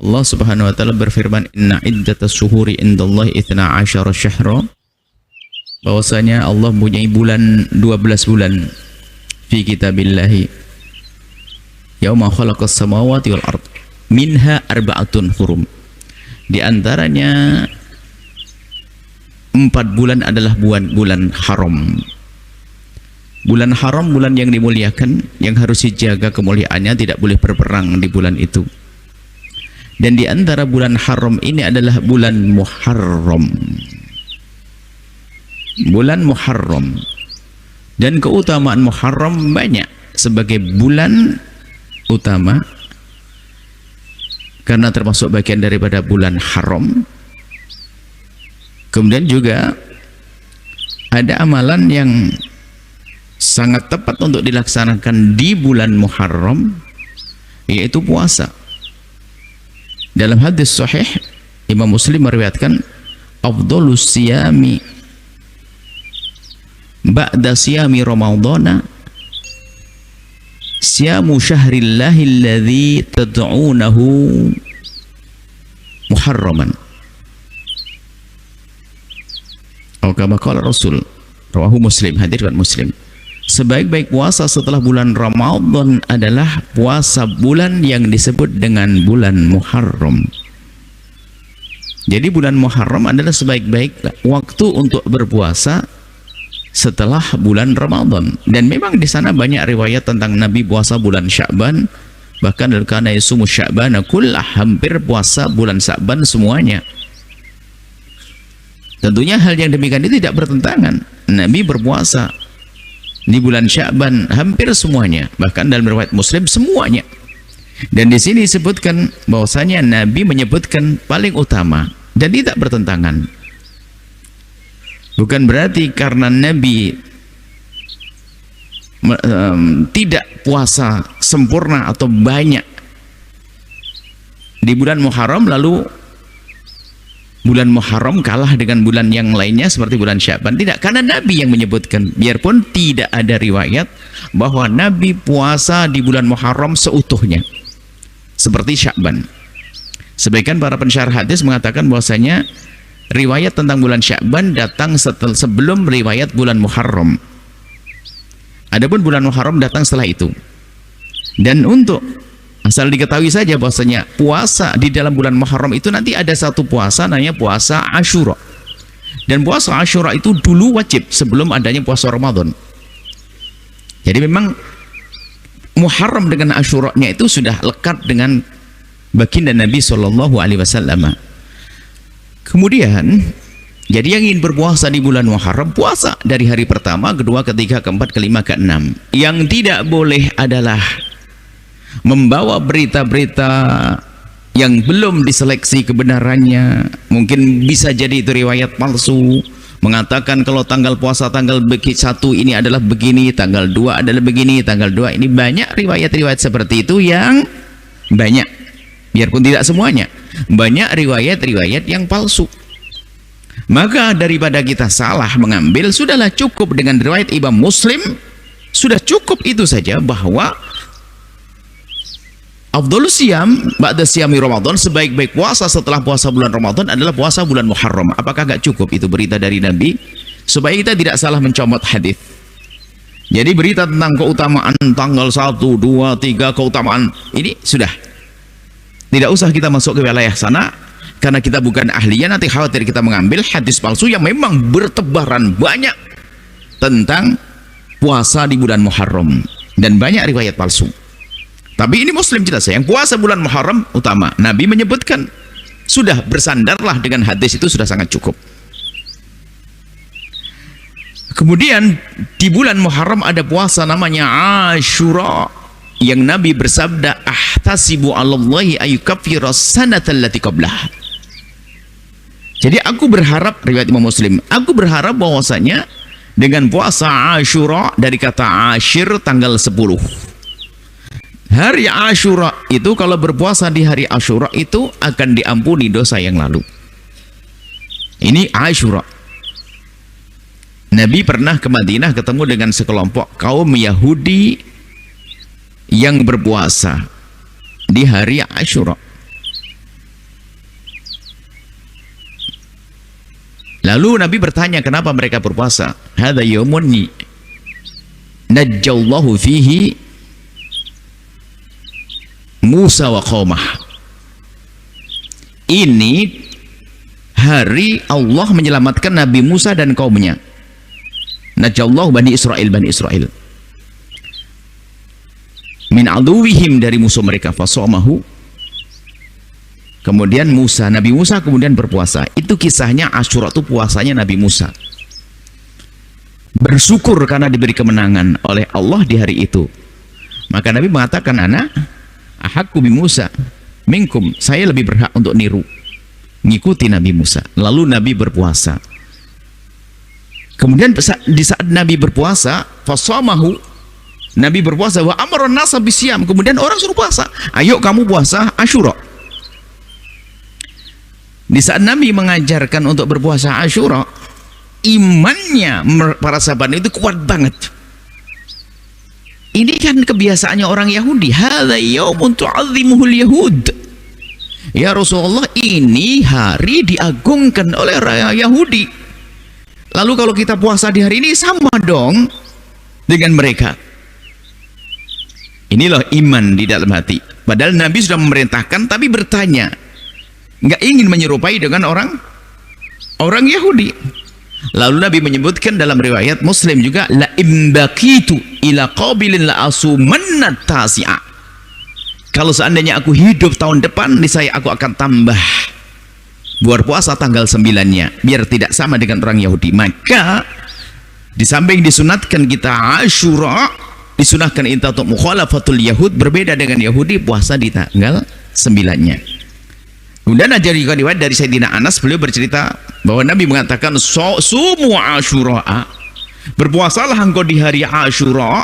Allah Subhanahu wa taala berfirman, "Inna iddatas syuhuri indallahi 12 syahra." Bahwasanya Allah mempunyai bulan 12 bulan fi kitabillahi. Yauma khalaqas samawati wal ard. Minha arba'atun hurum. Di antaranya 4 bulan adalah bulan haram. Bulan haram, bulan yang dimuliakan, yang harus dijaga kemuliaannya, tidak boleh berperang di bulan itu. Dan di antara bulan haram ini adalah bulan Muharram. Bulan Muharram. Dan keutamaan Muharram banyak sebagai bulan utama, karena termasuk bagian daripada bulan haram. Kemudian juga ada amalan yang sangat tepat untuk dilaksanakan di bulan Muharram, yaitu puasa. Dalam hadis sahih Imam Muslim meriwayatkan, afdhalus siyami ba'da siyami ramadhana siyamu syahrillahi alladhi tad'unahu muharraman. Atau kama qala Rasul, rawahu Muslim, hadis riwayat Muslim. Sebaik-baik puasa setelah bulan Ramadan adalah puasa bulan yang disebut dengan bulan Muharram. Jadi bulan Muharram adalah sebaik-baik waktu untuk berpuasa setelah bulan Ramadan. Dan memang di sana banyak riwayat tentang Nabi puasa bulan Sya'ban, bahkan kana yasumu Sya'bana kullah, hampir puasa bulan Sya'ban semuanya. Tentunya hal yang demikian itu tidak bertentangan. Nabi berpuasa di bulan Sya'ban hampir semuanya, bahkan dalam riwayat Muslim semuanya. Dan di sini disebutkan bahwasanya Nabi menyebutkan paling utama dan tidak bertentangan. Bukan berarti karena Nabi tidak puasa sempurna atau banyak di bulan Muharram, lalu bulan Muharram kalah dengan bulan yang lainnya seperti bulan Sya'ban. Tidak, karena Nabi yang menyebutkan. Biarpun tidak ada riwayat bahwa Nabi puasa di bulan Muharram seutuhnya seperti Sya'ban. Sebagian para pensyarah hadis mengatakan bahwasanya riwayat tentang bulan Sya'ban datang sebelum riwayat bulan Muharram. Adapun bulan Muharram datang setelah itu. Dan untuk asal diketahui saja bahwasanya puasa di dalam bulan Muharram itu nanti ada satu puasa namanya puasa Asyura. Dan puasa Asyura itu dulu wajib sebelum adanya puasa Ramadan. Jadi memang Muharram dengan Asyura-nya itu sudah lekat dengan baginda Nabi Shallallahu Alaihi Wasallam. Kemudian, jadi yang ingin berpuasa di bulan Muharram, puasa dari hari pertama, kedua, ketiga, keempat, kelima, keenam. Yang tidak boleh adalah membawa berita-berita yang belum diseleksi kebenarannya. Mungkin bisa jadi itu riwayat palsu, mengatakan kalau tanggal puasa tanggal 1 ini adalah begini, tanggal 2 adalah begini, tanggal 2 ini. Banyak riwayat-riwayat seperti itu yang banyak, biarpun tidak semuanya. Banyak riwayat-riwayat yang palsu. Maka daripada kita salah mengambil, sudahlah cukup dengan riwayat Imam Muslim, sudah cukup itu saja bahwa afdhalus siyam ba'da siyami Ramadan, sebaik-baik puasa setelah puasa bulan Ramadan adalah puasa bulan Muharram. Apakah gak cukup itu berita dari Nabi? Supaya kita tidak salah mencomot hadis. Jadi berita tentang keutamaan tanggal 1, 2, 3, keutamaan ini sudah. Tidak usah kita masuk ke wilayah sana, karena kita bukan ahlinya, nanti khawatir kita mengambil hadis palsu yang memang bertebaran banyak tentang puasa di bulan Muharram. Dan banyak riwayat palsu. Tapi ini Muslim jelas, yang puasa bulan Muharram utama. Nabi menyebutkan, sudah bersandarlah dengan hadis itu sudah sangat cukup. Kemudian di bulan Muharram ada puasa namanya Asyura, yang Nabi bersabda, ahtasibu 'alallahi ayyukaffira sanatal lati qablah. Jadi aku berharap, riwayat Imam Muslim, aku berharap bahwasanya dengan puasa Asyura, dari kata Asyir tanggal 10. Hari Asyura itu, kalau berpuasa di hari Asyura itu akan diampuni dosa yang lalu. Ini Asyura. Nabi pernah ke Madinah ketemu dengan sekelompok kaum Yahudi yang berpuasa di hari Asyura. Lalu Nabi bertanya kenapa mereka berpuasa. Hadza yaumun najjallahu fihi Musa wa qaumah. Ini hari Allah menyelamatkan Nabi Musa dan kaumnya. Najjallahu Bani Israel min aduwihim, dari musuh mereka. Fasamahu, kemudian Nabi Musa kemudian berpuasa. Itu kisahnya. Asyura itu puasanya Nabi Musa, bersyukur karena diberi kemenangan oleh Allah di hari itu. Maka Nabi mengatakan, ana ahakku bi Musa minkum, saya lebih berhak untuk niru, ngikuti Nabi Musa. Lalu Nabi berpuasa. Kemudian di saat Nabi berpuasa, fasamahu, Nabi berpuasa, wa amara nasa bisyam, kemudian orang suruh puasa. Ayo kamu puasa Asyura. Di saat Nabi mengajarkan untuk berpuasa Asyura, imannya para sahabat itu kuat banget. Ini kan kebiasaannya orang Yahudi. Hadza yaumun tu'azzimuhul yahud. Ya Rasulullah, ini hari diagungkan oleh orang Yahudi. Lalu kalau kita puasa di hari ini sama dong dengan mereka. Inilah iman di dalam hati. Padahal Nabi sudah memerintahkan, tapi bertanya, nggak ingin menyerupai dengan orang Yahudi. Lalu Nabi menyebutkan dalam riwayat Muslim juga, la imbaqitu ila qabilin la asumanna tasi'a. Kalau seandainya aku hidup tahun depan, aku akan tambah berpuasa tanggal 9-nya biar tidak sama dengan orang Yahudi. Maka di samping disunatkan kita Asyura, disunatkan kita untuk mukhalafatul Yahud, berbeda dengan Yahudi, puasa di tanggal 9-nya. Kemudian ada juga riwayat dari Sayyidina Anas, beliau bercerita bahwa Nabi mengatakan, sumu Asyura, berpuasalah engkau di hari Asyura,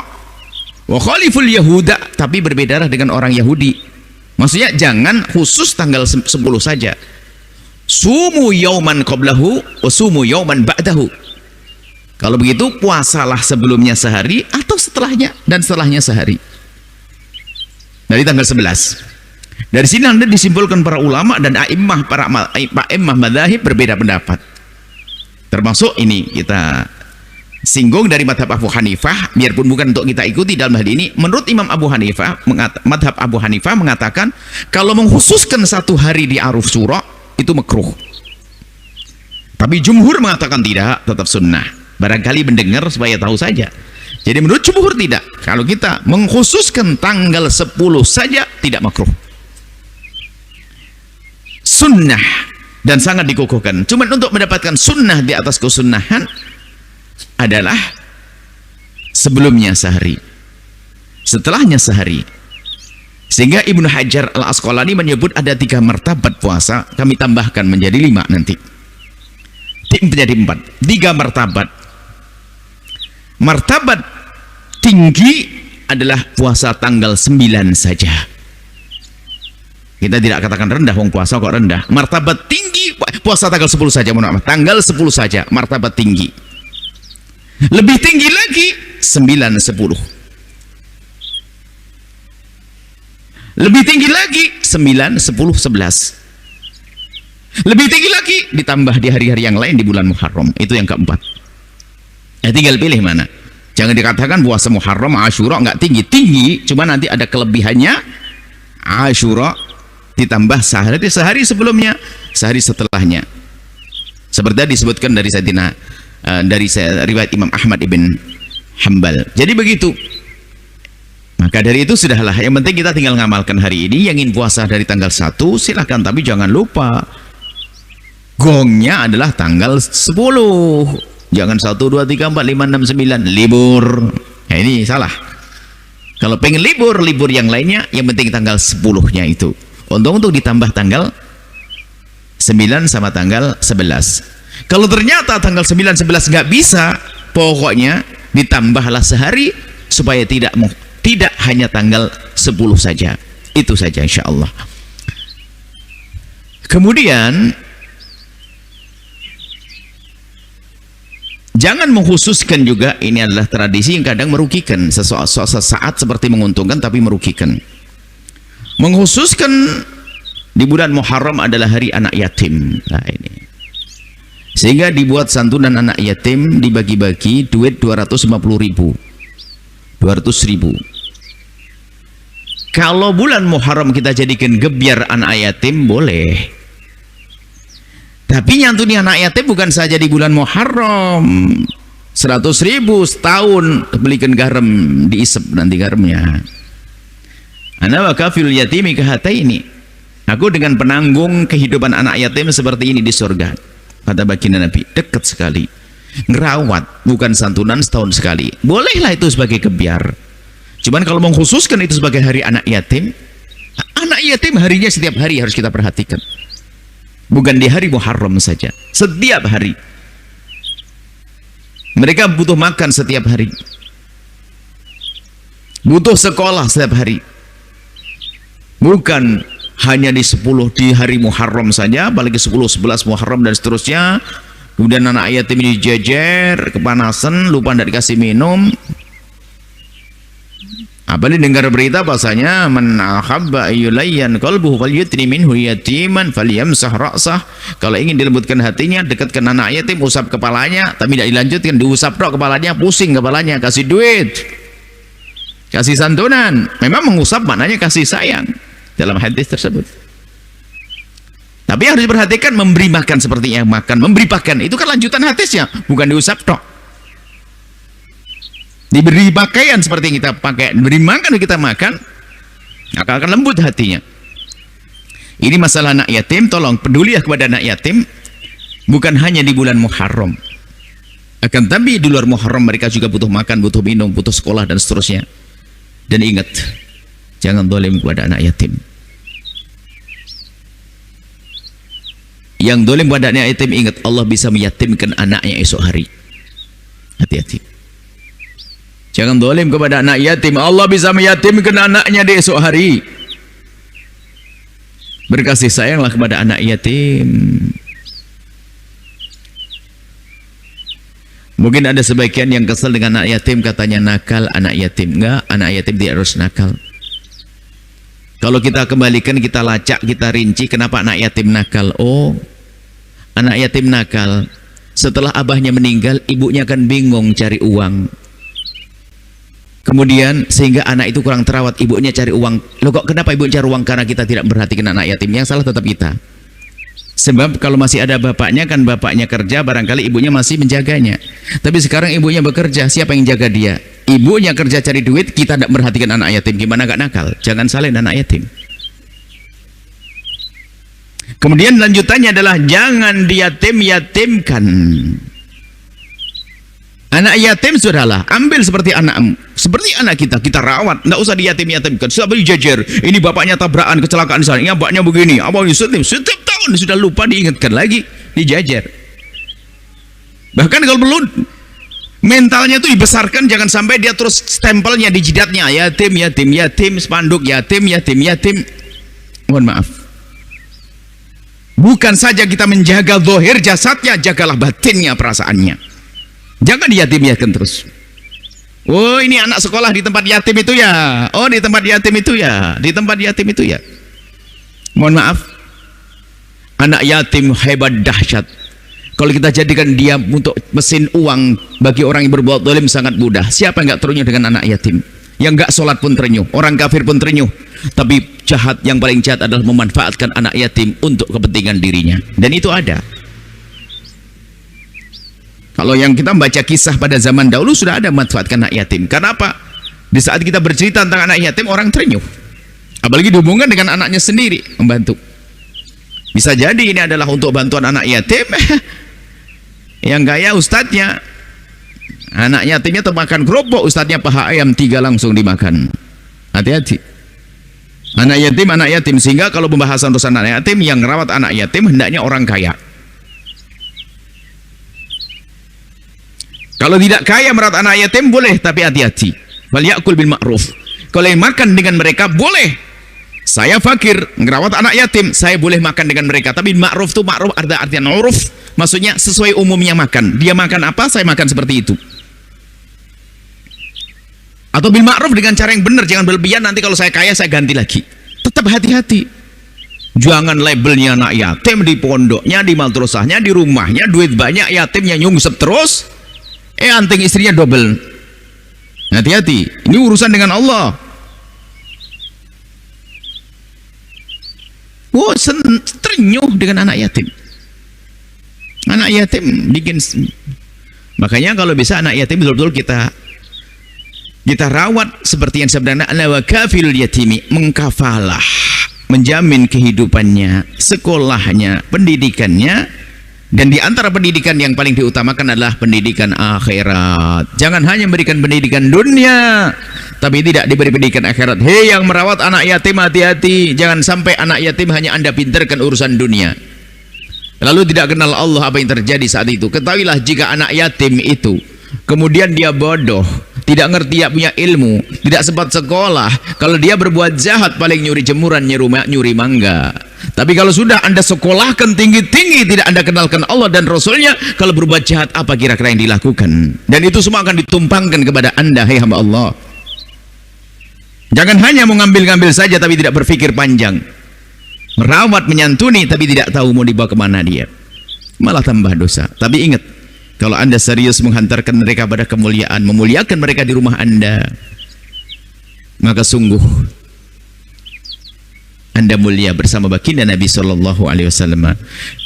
wa khaliful Yahuda, tapi berbedalah dengan orang Yahudi. Maksudnya jangan khusus tanggal 10 saja. Sumu yauman qablahu wa sumu yauman ba'dahu. Kalau begitu puasalah sebelumnya sehari atau setelahnya, dan setelahnya sehari. Dari tanggal 11. Dari sini Anda disimpulkan para ulama dan a'immah, para a'immah madzhab berbeda pendapat. Termasuk ini kita singgung dari madhab Abu Hanifah, biarpun bukan untuk kita ikuti dalam hal ini. Menurut Imam Abu Hanifah, madhab Abu Hanifah mengatakan kalau mengkhususkan satu hari di Asyura itu makruh. Tapi jumhur mengatakan tidak, tetap sunnah. Barangkali mendengar supaya tahu saja. Jadi menurut jumhur tidak. Kalau kita mengkhususkan tanggal 10 saja tidak makruh. Sunnah dan sangat dikukuhkan. Cuman untuk mendapatkan sunnah di atas kesunnahan adalah sebelumnya sehari, setelahnya sehari. Sehingga Ibnu Hajar Al-Asqalani menyebut ada 3 martabat puasa. Kami tambahkan menjadi 5 nanti, menjadi 4. 3 martabat. Martabat tinggi adalah puasa tanggal 9 saja. Kita tidak katakan rendah, wong puasa kok rendah. Martabat tinggi puasa tanggal 10 saja, mohon maaf, tanggal 10 saja, martabat tinggi. Lebih tinggi lagi 9, 10. Lebih tinggi lagi 9, 10, 11. Lebih tinggi lagi ditambah di hari-hari yang lain di bulan Muharram. Itu yang keempat. Ya tinggal pilih mana. Jangan dikatakan puasa Muharram Asyura nggak tinggi. Tinggi, cuma nanti ada kelebihannya. Asyura ditambah sehari sebelumnya, sehari setelahnya. Seperti disebutkan dari Sayyidina dari riwayat Imam Ahmad ibn Hanbal. Jadi begitu. Maka dari itu sudahlah. Yang penting kita tinggal ngamalkan hari ini. Yang ingin puasa dari tanggal 1 silahkan, tapi jangan lupa gongnya adalah tanggal 10. Jangan 1, 2, 3, 4, 5, 6, 9 libur. Ya, ini salah. Kalau pengen libur yang lainnya, yang penting tanggal 10-nya itu. Untuk ditambah tanggal 9 sama tanggal 11. Kalau ternyata tanggal 9, 11 nggak bisa, pokoknya ditambahlah sehari supaya tidak hanya tanggal 10 saja. Itu saja insya Allah. Kemudian jangan mengkhususkan juga, ini adalah tradisi yang kadang merugikan. Sesaat seperti menguntungkan tapi merugikan. Mengkhususkan di bulan Muharram adalah hari anak yatim. Nah ini. Sehingga dibuat santunan anak yatim, dibagi-bagi duit 250.000, 200.000. Kalau bulan Muharram kita jadikan gebyar anak yatim, boleh. Tapi nyantuni anak yatim bukan saja di bulan Muharram. 100.000 setahun, belikan garam, diisep nanti garamnya. Ana wa kafil yatimi kahataini. Aku dengan penanggung kehidupan anak yatim seperti ini di surga. Kata baginda Nabi, dekat sekali. Ngerawat, bukan santunan setahun sekali. Bolehlah itu sebagai kebiar. Cuman kalau mengkhususkan itu sebagai hari anak yatim harinya setiap hari harus kita perhatikan. Bukan di hari Muharram saja, setiap hari. Mereka butuh makan setiap hari, butuh sekolah setiap hari. Bukan hanya di 10 di hari Muharram saja, apalagi 10, 11 Muharram dan seterusnya. Kemudian anak yatim ini dijejer, kepanasan, lupa tidak dikasih minum. Apalagi dengar berita bahasanya man ahabba ayyulayyan qalbuhu falyutri minhu yatiman falyamsah ra'sah. Kalau ingin dilembutkan hatinya, dekatkan anak yatim, usap kepalanya, tapi tidak dilanjutkan, diusap tok kepalanya, pusing kepalanya, kasih duit, kasih santunan. Memang mengusap maknanya kasih sayang dalam hadis tersebut. Tapi harus diperhatikan, memberi makan seperti yang makan, memberi pakan, itu kan lanjutan hadisnya, bukan diusap tok. Diberi pakaian seperti yang kita pakai, diberi makan kita makan, akan lembut hatinya. Ini masalah anak yatim, tolong peduli kepada anak yatim, bukan hanya di bulan Muharram. Akan tapi di luar Muharram mereka juga butuh makan, butuh minum, butuh sekolah dan seterusnya. Dan ingat, jangan zalim kepada anak yatim. Yang zalim pada anak yatim, ingat Allah bisa meyatimkan anaknya esok hari. Hati-hati. Jangan zalim kepada anak yatim, Allah bisa meyatimkan anaknya di esok hari. Berkasih sayanglah kepada anak yatim. Mungkin ada sebagian yang kesal dengan anak yatim, katanya nakal anak yatim. Enggak, anak yatim tidak harus nakal. Kalau kita kembalikan, kita lacak, kita rinci, kenapa anak yatim nakal? Oh, anak yatim nakal setelah abahnya meninggal, ibunya kan bingung cari uang. Kemudian sehingga anak itu kurang terawat, ibunya cari uang. Loh kok kenapa ibu cari uang? Karena kita tidak memperhatikan anak yatim. Yang salah tetap kita. Sebab kalau masih ada bapaknya, kan bapaknya kerja, barangkali ibunya masih menjaganya. Tapi sekarang ibunya bekerja, siapa yang jaga dia? Ibunya kerja cari duit, kita tidak memperhatikan anak yatim. Gimana gak nakal? Jangan salin anak yatim. Kemudian lanjutannya adalah jangan diyatim-yatimkan. Anak yatim sudahlah, ambil seperti anakmu, seperti anak kita, kita rawat, tidak usah diyatim-yatimkan. Sudah beli jajar, ini bapaknya tabrakan, kecelakaan di sana, ini bapaknya begini, apa ini setiap tahun sudah lupa diingatkan lagi, dijajar. Bahkan kalau perlu mentalnya itu dibesarkan, jangan sampai dia terus stempelnya di jidatnya, yatim, yatim, yatim, spanduk yatim, yatim, yatim. Mohon maaf. Bukan saja kita menjaga zahir jasadnya, jagalah batinnya, perasaannya. Jangan diyatim-yatimkan terus. Oh, ini anak sekolah di tempat yatim itu ya. Oh, di tempat yatim itu ya. Di tempat yatim itu ya. Mohon maaf. Anak yatim hebat dahsyat. Kalau kita jadikan dia untuk mesin uang bagi orang yang berbuat zalim sangat mudah. Siapa yang enggak terenyuh dengan anak yatim? Yang enggak sholat pun terenyuh, orang kafir pun terenyuh. Tapi jahat, yang paling jahat adalah memanfaatkan anak yatim untuk kepentingan dirinya. Dan itu ada. Kalau yang kita membaca kisah pada zaman dahulu sudah ada memanfaatkan anak yatim. Karena apa? Di saat kita bercerita tentang anak yatim, orang terenyuh. Apalagi dihubungkan dengan anaknya sendiri membantu. Bisa jadi ini adalah untuk bantuan anak yatim. Yang kaya ustadznya, anak yatimnya termakan kerupuk, ustadznya paha ayam 3 langsung dimakan. Hati-hati. Anak yatim, sehingga kalau pembahasan urusan anak yatim, yang merawat anak yatim hendaknya orang kaya. Kalau tidak kaya merawat anak yatim boleh, tapi hati-hati. Wal ya'kul bil ma'ruf. Kalau yang makan dengan mereka boleh. Saya fakir, merawat anak yatim, saya boleh makan dengan mereka. Tapi ma'ruf itu ma'ruf ada artian uruf, maksudnya sesuai umumnya makan. Dia makan apa, saya makan seperti itu. Atau bil ma'ruf dengan cara yang benar, jangan berlebihan, nanti kalau saya kaya saya ganti lagi. Tetap hati-hati. Jangan labelnya anak yatim di pondoknya, di madrasahnya, di rumahnya, duit banyak, yatimnya nyungsep terus. Anting istrinya double. Hati-hati, ini urusan dengan Allah. Terenyuh dengan anak yatim. Anak yatim bikin. Makanya kalau bisa anak yatim betul-betul kita rawat seperti yang sebenarnya wa kafilul yatimi, mengkafalah, menjamin kehidupannya, sekolahnya, pendidikannya. Dan di antara pendidikan yang paling diutamakan adalah pendidikan akhirat. Jangan hanya memberikan pendidikan dunia tapi tidak diberi pendidikan akhirat. Hei yang merawat anak yatim, hati-hati. Jangan sampai anak yatim hanya Anda pintarkan urusan dunia lalu tidak kenal Allah. Apa yang terjadi saat itu? Ketahuilah, jika anak yatim itu kemudian dia bodoh, tidak ngerti, tidak punya ilmu, tidak sempat sekolah, kalau dia berbuat jahat paling nyuri jemuran, nyuri mangga. Tapi kalau sudah Anda sekolahkan tinggi-tinggi, tidak Anda kenalkan Allah dan Rasulnya, kalau berbuat jahat apa kira-kira yang dilakukan? Dan itu semua akan ditumpangkan kepada Anda, hai hamba Allah. Jangan hanya mau ngambil-ngambil saja tapi tidak berpikir panjang, merawat, menyantuni tapi tidak tahu mau dibawa kemana dia, malah tambah dosa. Tapi ingat, kalau Anda serius menghantarkan mereka pada kemuliaan, memuliakan mereka di rumah Anda, maka sungguh Anda mulia bersama baginda Nabi Shallallahu Alaihi Wasallam.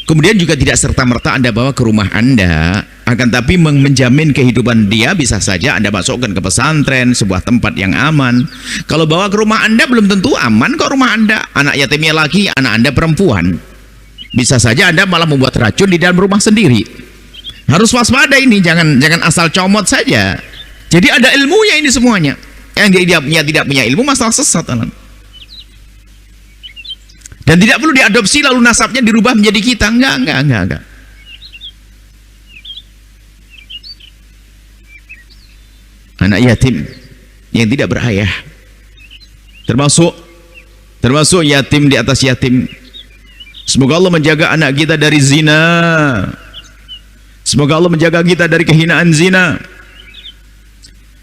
Kemudian juga tidak serta-merta Anda bawa ke rumah Anda, akan tapi menjamin kehidupan dia. Bisa saja Anda masukkan ke pesantren, sebuah tempat yang aman. Kalau bawa ke rumah Anda belum tentu aman kok rumah Anda. Anak yatimnya laki, anak Anda perempuan. Bisa saja Anda malah membuat racun di dalam rumah sendiri. Harus waspada ini, jangan asal comot saja. Jadi ada ilmunya ini semuanya. Yang dia tidak punya ilmu masalah sesat. Dan tidak perlu diadopsi lalu nasabnya dirubah menjadi kita. Enggak. Anak yatim yang tidak berayah, termasuk yatim di atas yatim. Semoga Allah menjaga anak kita dari zina. Semoga Allah menjaga kita dari kehinaan zina.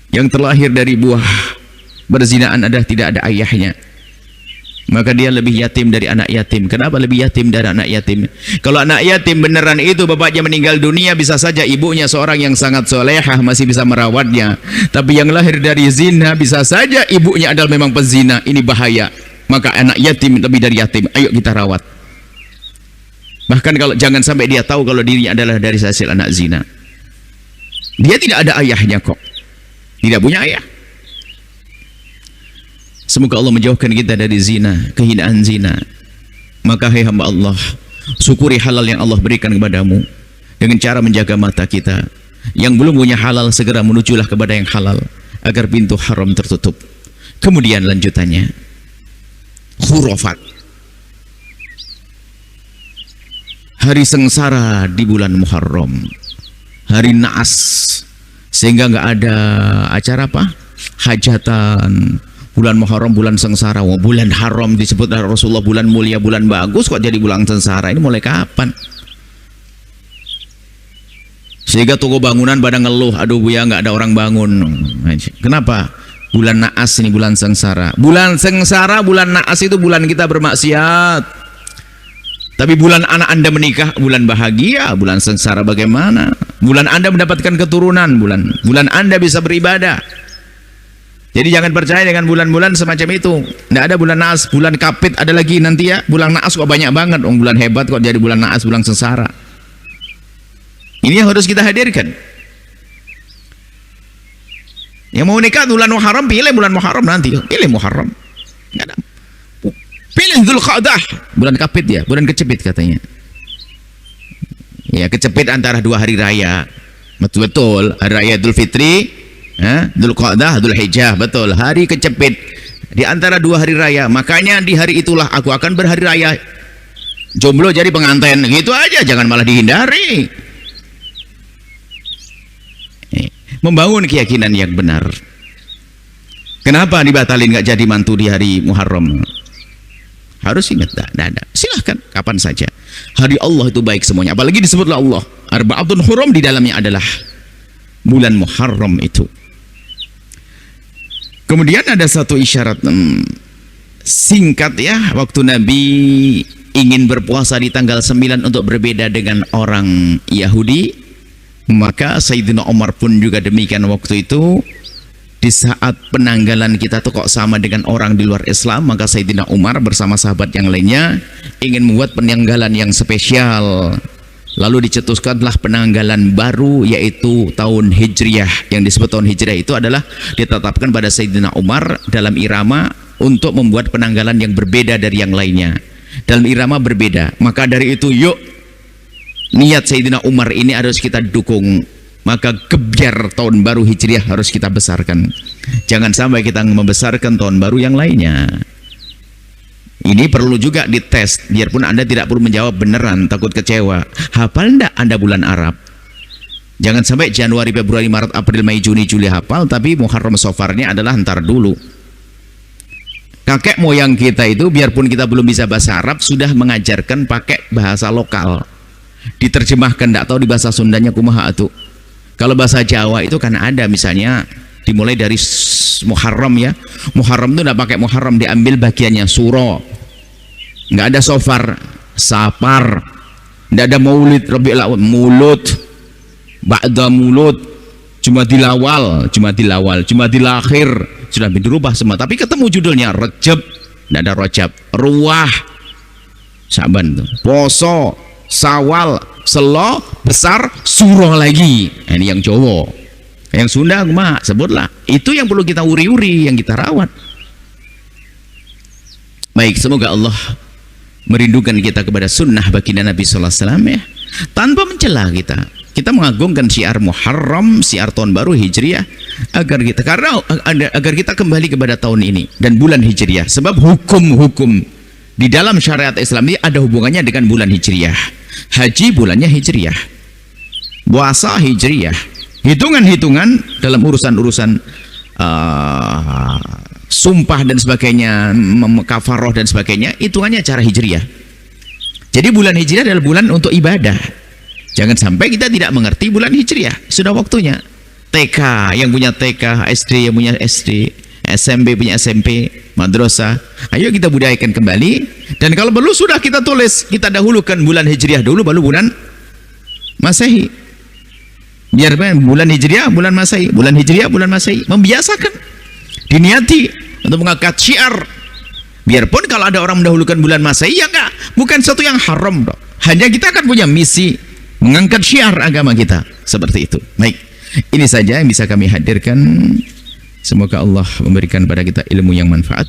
Yang terlahir dari buah berzinaan adalah tidak ada ayahnya, maka dia lebih yatim dari anak yatim. Kenapa lebih yatim dari anak yatim? Kalau anak yatim beneran itu bapaknya meninggal dunia, bisa saja ibunya seorang yang sangat solehah masih bisa merawatnya. Tapi yang lahir dari zina, bisa saja ibunya adalah memang pezina. Ini bahaya. Maka anak yatim lebih dari yatim, ayo kita rawat. Bahkan kalau jangan sampai dia tahu kalau dirinya adalah dari hasil anak zina. Dia tidak ada ayahnya kok, tidak punya ayah. Semoga Allah menjauhkan kita dari zina, kehinaan zina. Maka hai hamba Allah, syukuri halal yang Allah berikan kepadamu dengan cara menjaga mata kita. Yang belum punya halal, segera menujulah kepada yang halal agar pintu haram tertutup. Kemudian lanjutannya, khurafat. Hari sengsara di bulan Muharram, hari naas, sehingga nggak ada acara apa? Hajatan. Bulan Muharram bulan sengsara. Wah, bulan haram disebut oleh Rasulullah bulan mulia, bulan bagus, kok jadi bulan sengsara? Ini mulai kapan? Sehingga toko bangunan pada ngeluh, aduh Buya nggak ada orang bangun. Kenapa? Bulan naas ini bulan sengsara. Bulan sengsara, bulan naas itu bulan kita bermaksiat. Tapi bulan anak Anda menikah bulan bahagia. Bulan sengsara bagaimana? Bulan Anda mendapatkan keturunan, bulan Anda bisa beribadah. Jadi jangan percaya dengan bulan-bulan semacam itu. Tidak ada bulan naas, bulan kapit ada lagi nanti ya. Bulan naas kok banyak banget. Bulan hebat kok jadi bulan naas, bulan sengsara. Ini yang harus kita hadirkan. Yang mau nikah bulan Muharram, pilih bulan Muharram nanti. Pilih Muharram. Nggak ada. Pilih Dzulqa'dah, bulan kapit ya, bulan kecepit katanya. Ya, kecepit antara dua hari raya. Betul-betul, hari raya Idul Fitri, Dzulqa'dah, Dzulhijjah, betul. Hari kecepit di antara dua hari raya. Makanya di hari itulah aku akan berhari raya. Jomblo jadi pengantin, gitu aja, jangan malah dihindari. Membangun keyakinan yang benar. Kenapa dibatalin nggak jadi mantu di hari Muharram? Harus ingat, ada. Silahkan kapan saja. Hari Allah itu baik semuanya. Apalagi disebutlah Allah. Arba'atun hurum, di dalamnya adalah bulan Muharram itu. Kemudian ada satu isyarat singkat ya, waktu Nabi ingin berpuasa di tanggal 9 untuk berbeda dengan orang Yahudi, maka Sayyidina Umar pun juga demikian waktu itu. Di saat penanggalan kita tuh kok sama dengan orang di luar Islam, maka Sayyidina Umar bersama sahabat yang lainnya ingin membuat penanggalan yang spesial. Lalu dicetuskanlah penanggalan baru, yaitu tahun Hijriyah. Yang disebut tahun Hijriyah itu adalah ditetapkan pada Sayyidina Umar dalam irama untuk membuat penanggalan yang berbeda dari yang lainnya, dalam irama berbeda. Maka dari itu yuk, niat Sayyidina Umar ini harus kita dukung. Maka gebyar tahun baru Hijriah harus kita besarkan. Jangan sampai kita membesarkan tahun baru yang lainnya. Ini perlu juga dites, biarpun Anda tidak perlu menjawab beneran, takut kecewa. Hafal enggak Anda bulan Arab? Jangan sampai Januari, Februari, Maret, April, Mei, Juni, Juli hafal, tapi Muharram, Safarnya adalah ntar dulu. Kakek moyang kita itu, biarpun kita belum bisa bahasa Arab, sudah mengajarkan pakai bahasa lokal. Diterjemahkan, enggak tahu di bahasa Sundanya kumaha atuh. Kalau bahasa Jawa itu kan ada, misalnya dimulai dari Muharram ya. Muharram itu tidak pakai Muharram, diambil bagiannya suro. Nggak ada sofar, sapar. Nggak ada maulid, Rabiul Awwal, mulut, ba'da mulut, Jumadil Awal, Jumadil Akhir, sudah dirubah semua. Tapi ketemu judulnya Rajab, nggak ada Rajab, Ruah, Saban tuh, Poso, Sawal, Selo, Besar, Suro lagi. Nah, ini yang Jawa. Yang Sunda mah sebutlah. Itu yang perlu kita uri-uri, yang kita rawat. Baik, semoga Allah merindukan kita kepada sunnah baginda Nabi sallallahu alaihi wasallam ya. Tanpa mencela kita. Kita mengagungkan syiar Muharram, syiar tahun baru Hijriah, agar kita kembali kepada tahun ini dan bulan Hijriah. Sebab hukum-hukum di dalam syariat Islam ini ada hubungannya dengan bulan Hijriah. Haji bulannya Hijriah, puasa Hijriah, hitungan-hitungan dalam urusan-urusan sumpah dan sebagainya, kafaroh dan sebagainya, hitungannya cara Hijriah. Jadi bulan Hijriah adalah bulan untuk ibadah. Jangan sampai kita tidak mengerti bulan Hijriah. Sudah waktunya. TK yang punya TK, SD yang punya SD, SMP punya SMP, madrasah, ayo kita budayakan kembali. Dan kalau perlu sudah kita tulis, kita dahulukan bulan Hijriah dulu, baru bulan Masehi. Biar bulan Hijriah, bulan Masehi, bulan Hijriah, bulan Masehi. Membiasakan, diniati untuk mengangkat syiar. Biarpun kalau ada orang mendahulukan bulan Masehi, ya enggak, bukan sesuatu yang haram dong. Hanya kita akan punya misi mengangkat syiar agama kita, seperti itu. Baik, ini saja yang bisa kami hadirkan. Semoga Allah memberikan pada kita ilmu yang manfaat.